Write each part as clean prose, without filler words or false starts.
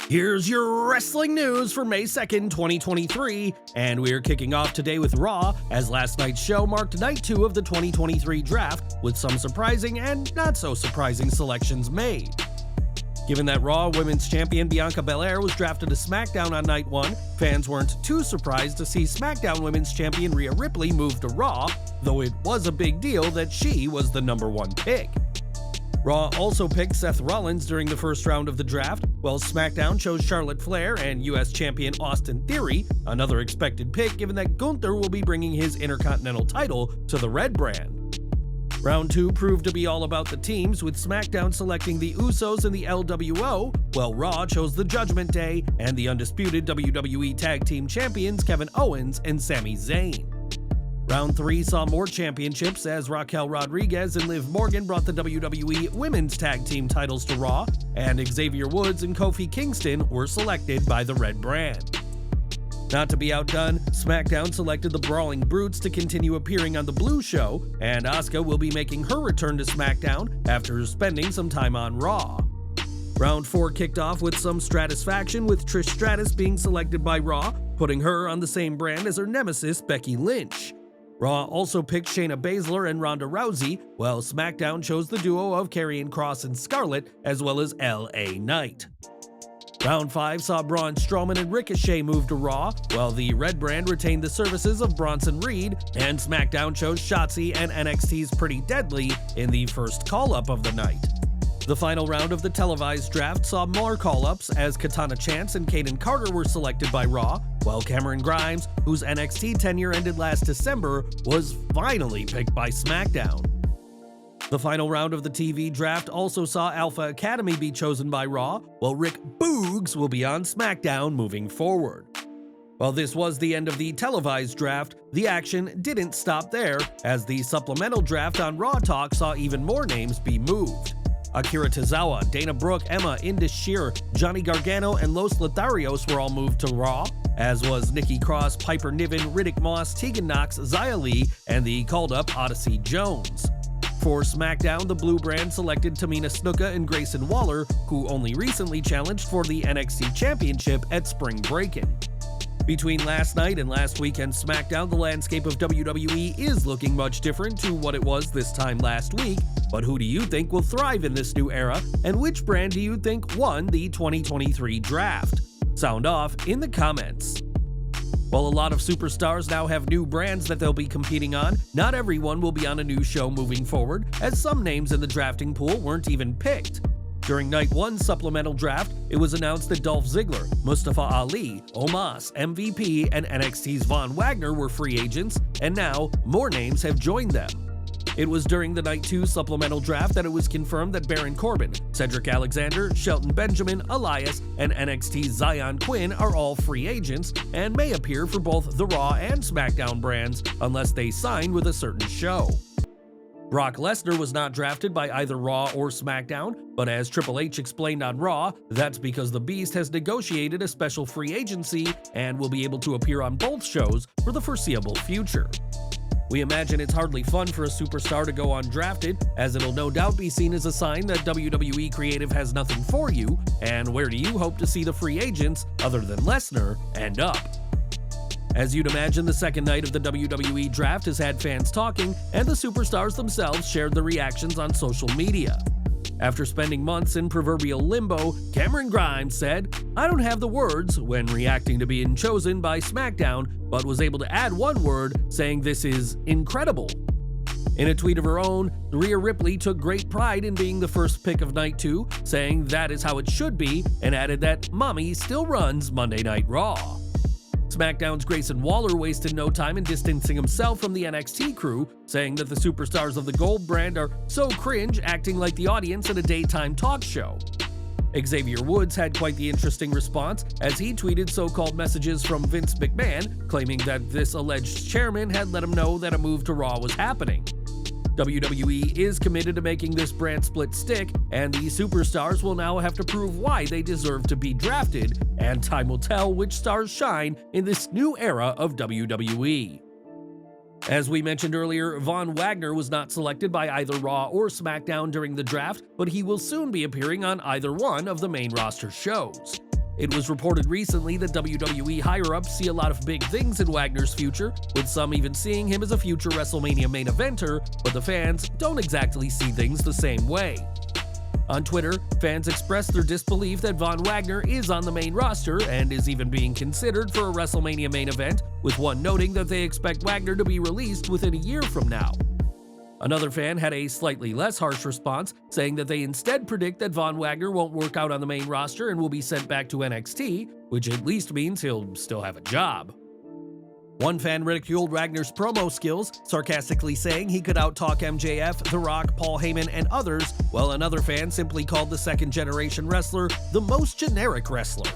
Here's your wrestling news for May 2nd, 2023, and we're kicking off today with Raw, as last night's show marked night 2 of the 2023 draft, with some surprising and not so surprising selections made. Given that Raw Women's Champion Bianca Belair was drafted to SmackDown on night 1, fans weren't too surprised to see SmackDown Women's Champion Rhea Ripley move to Raw, though it was a big deal that she was the number 1 pick. Raw also picked Seth Rollins during the first round of the draft, while SmackDown chose Charlotte Flair and US Champion Austin Theory, another expected pick given that Gunther will be bringing his Intercontinental title to the Red brand. Round 2 proved to be all about the teams, with SmackDown selecting the Usos and the LWO, while Raw chose the Judgment Day and the undisputed WWE Tag Team Champions Kevin Owens and Sami Zayn. Round 3 saw more championships as Raquel Rodriguez and Liv Morgan brought the WWE Women's Tag Team titles to Raw, and Xavier Woods and Kofi Kingston were selected by the Red brand. Not to be outdone, SmackDown selected the Brawling Brutes to continue appearing on the Blue Show, and Asuka will be making her return to SmackDown after spending some time on Raw. Round 4 kicked off with some Stratusfaction, with Trish Stratus being selected by Raw, putting her on the same brand as her nemesis Becky Lynch. Raw also picked Shayna Baszler and Ronda Rousey, while SmackDown chose the duo of Karrion Kross and Scarlett, as well as LA Knight. Round 5 saw Braun Strowman and Ricochet move to Raw, while the Red brand retained the services of Bronson Reed, and SmackDown chose Shotzi and NXT's Pretty Deadly in the first call-up of the night. The final round of the televised draft saw more call-ups as Katana Chance and Kaden Carter were selected by Raw, while Cameron Grimes, whose NXT tenure ended last December, was finally picked by SmackDown. The final round of the TV draft also saw Alpha Academy be chosen by Raw, while Rick Boogs will be on SmackDown moving forward. While this was the end of the televised draft, the action didn't stop there, as the supplemental draft on Raw Talk saw even more names be moved. Akira Tozawa, Dana Brooke, Emma, Indus Sher, Johnny Gargano, and Los Lotharios were all moved to Raw, as was Nikki Cross, Piper Niven, Riddick Moss, Tegan Nox, Xia Li, and the called-up Odyssey Jones. For SmackDown, the Blue brand selected Tamina Snuka and Grayson Waller, who only recently challenged for the NXT Championship at Spring Breakin'. Between last night and last weekend's SmackDown, the landscape of WWE is looking much different to what it was this time last week, but who do you think will thrive in this new era, and which brand do you think won the 2023 draft? Sound off in the comments. While a lot of superstars now have new brands that they'll be competing on, not everyone will be on a new show moving forward, as some names in the drafting pool weren't even picked. During Night 1's supplemental draft, it was announced that Dolph Ziggler, Mustafa Ali, Omos, MVP, and NXT's Von Wagner were free agents, and now more names have joined them. It was during the Night 2 supplemental draft that it was confirmed that Baron Corbin, Cedric Alexander, Shelton Benjamin, Elias, and NXT's Zion Quinn are all free agents and may appear for both the Raw and SmackDown brands unless they sign with a certain show. Brock Lesnar was not drafted by either Raw or SmackDown, but as Triple H explained on Raw, that's because the Beast has negotiated a special free agency and will be able to appear on both shows for the foreseeable future. We imagine it's hardly fun for a superstar to go undrafted, as it'll no doubt be seen as a sign that WWE Creative has nothing for you, and where do you hope to see the free agents, other than Lesnar, end up? As you'd imagine, the second night of the WWE draft has had fans talking, and the superstars themselves shared their reactions on social media. After spending months in proverbial limbo, Cameron Grimes said, "I don't have the words," when reacting to being chosen by SmackDown, but was able to add one word, saying this is incredible. In a tweet of her own, Rhea Ripley took great pride in being the first pick of Night 2, saying that is how it should be, and added that Mommy still runs Monday Night Raw. SmackDown's Grayson Waller wasted no time in distancing himself from the NXT crew, saying that the superstars of the Gold brand are so cringe, acting like the audience at a daytime talk show. Xavier Woods had quite the interesting response, as he tweeted so-called messages from Vince McMahon, claiming that this alleged chairman had let him know that a move to Raw was happening. WWE is committed to making this brand split stick, and the superstars will now have to prove why they deserve to be drafted, and time will tell which stars shine in this new era of WWE. As we mentioned earlier, Von Wagner was not selected by either Raw or SmackDown during the draft, but he will soon be appearing on either one of the main roster shows. It was reported recently that WWE higher-ups see a lot of big things in Wagner's future, with some even seeing him as a future WrestleMania main eventer, but the fans don't exactly see things the same way. On Twitter, fans expressed their disbelief that Von Wagner is on the main roster and is even being considered for a WrestleMania main event, with one noting that they expect Wagner to be released within a year from now. Another fan had a slightly less harsh response, saying that they instead predict that Von Wagner won't work out on the main roster and will be sent back to NXT, which at least means he'll still have a job. One fan ridiculed Wagner's promo skills, sarcastically saying he could outtalk MJF, The Rock, Paul Heyman, and others, while another fan simply called the second-generation wrestler the most generic wrestler.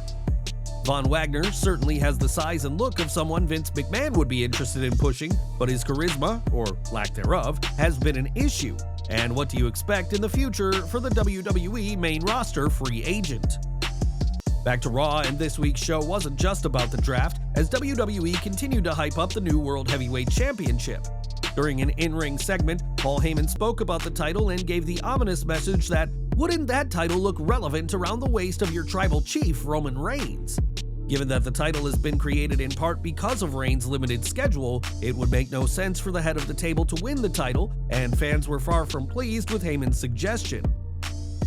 Von Wagner certainly has the size and look of someone Vince McMahon would be interested in pushing, but his charisma, or lack thereof, has been an issue. And what do you expect in the future for the WWE main roster free agent? Back to Raw, and this week's show wasn't just about the draft, as WWE continued to hype up the new World Heavyweight Championship. During an in-ring segment, Paul Heyman spoke about the title and gave the ominous message that, wouldn't that title look relevant around the waist of your tribal chief, Roman Reigns? Given that the title has been created in part because of Reigns' limited schedule, it would make no sense for the head of the table to win the title, and fans were far from pleased with Heyman's suggestion.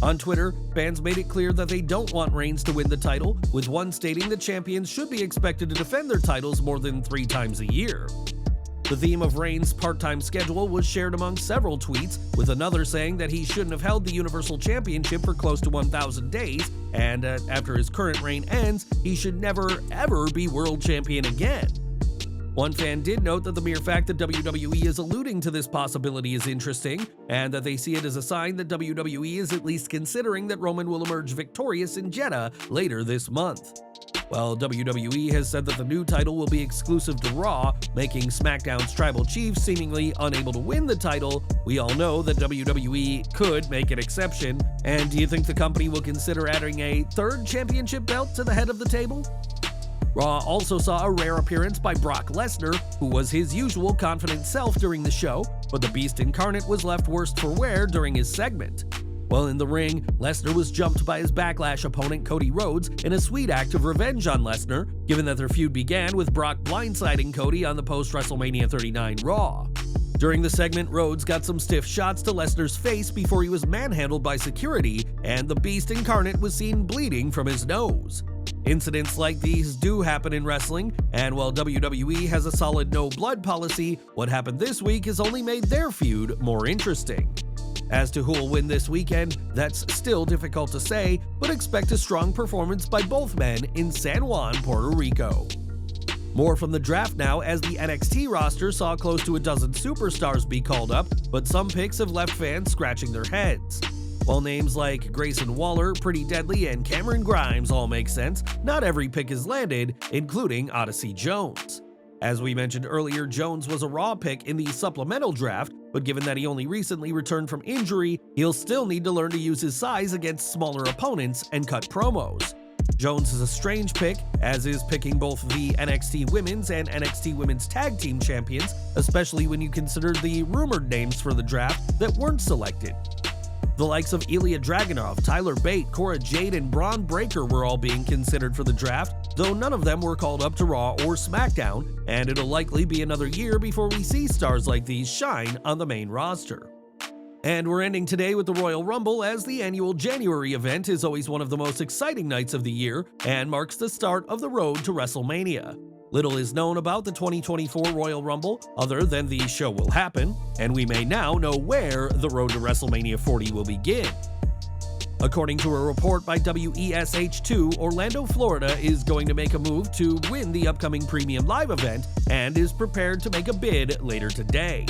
On Twitter, fans made it clear that they don't want Reigns to win the title, with one stating that champions should be expected to defend their titles more than 3 times a year. The theme of Reigns' part-time schedule was shared among several tweets, with another saying that he shouldn't have held the Universal Championship for close to 1,000 days, and after his current reign ends, he should never, ever be world champion again. One fan did note that the mere fact that WWE is alluding to this possibility is interesting, and that they see it as a sign that WWE is at least considering that Roman will emerge victorious in Jeddah later this month. While WWE has said that the new title will be exclusive to Raw, making SmackDown's tribal chief seemingly unable to win the title, we all know that WWE could make an exception. And do you think the company will consider adding a third championship belt to the head of the table? Raw also saw a rare appearance by Brock Lesnar, who was his usual confident self during the show, but the Beast Incarnate was left worse for wear during his segment. While in the ring, Lesnar was jumped by his Backlash opponent Cody Rhodes in a sweet act of revenge on Lesnar, given that their feud began with Brock blindsiding Cody on the post-WrestleMania 39 Raw. During the segment, Rhodes got some stiff shots to Lesnar's face before he was manhandled by security, and the Beast Incarnate was seen bleeding from his nose. Incidents like these do happen in wrestling, and while WWE has a solid no-blood policy, what happened this week has only made their feud more interesting. As to who will win this weekend, that's still difficult to say, but expect a strong performance by both men in San Juan, Puerto Rico. More from the draft now, as the NXT roster saw close to a dozen superstars be called up, but some picks have left fans scratching their heads. While names like Grayson Waller, Pretty Deadly, and Cameron Grimes all make sense, not every pick has landed, including Odyssey Jones. As we mentioned earlier, Jones was a Raw pick in the supplemental draft, but given that he only recently returned from injury, he'll still need to learn to use his size against smaller opponents and cut promos. Jones is a strange pick, as is picking both the NXT Women's and NXT Women's Tag Team Champions, especially when you consider the rumored names for the draft that weren't selected. The likes of Ilya Dragunov, Tyler Bate, Cora Jade, and Braun Breaker were all being considered for the draft, though none of them were called up to Raw or SmackDown, and it'll likely be another year before we see stars like these shine on the main roster. And we're ending today with the Royal Rumble, as the annual January event is always one of the most exciting nights of the year and marks the start of the road to WrestleMania. Little is known about the 2024 Royal Rumble other than the show will happen, and we may now know where the road to WrestleMania 40 will begin. According to a report by WESH2, Orlando, Florida is going to make a move to win the upcoming Premium Live event and is prepared to make a bid later today.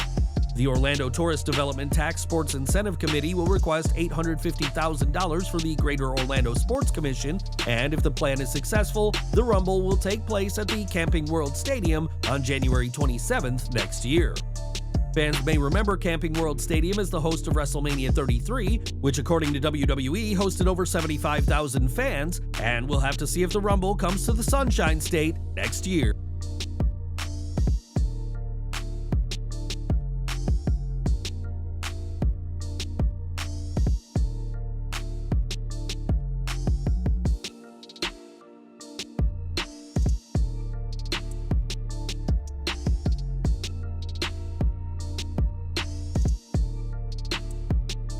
The Orlando Tourist Development Tax Sports Incentive Committee will request $850,000 for the Greater Orlando Sports Commission, and if the plan is successful, the Rumble will take place at the Camping World Stadium on January 27th next year. Fans may remember Camping World Stadium as the host of WrestleMania 33, which according to WWE hosted over 75,000 fans, and we'll have to see if the Rumble comes to the Sunshine State next year.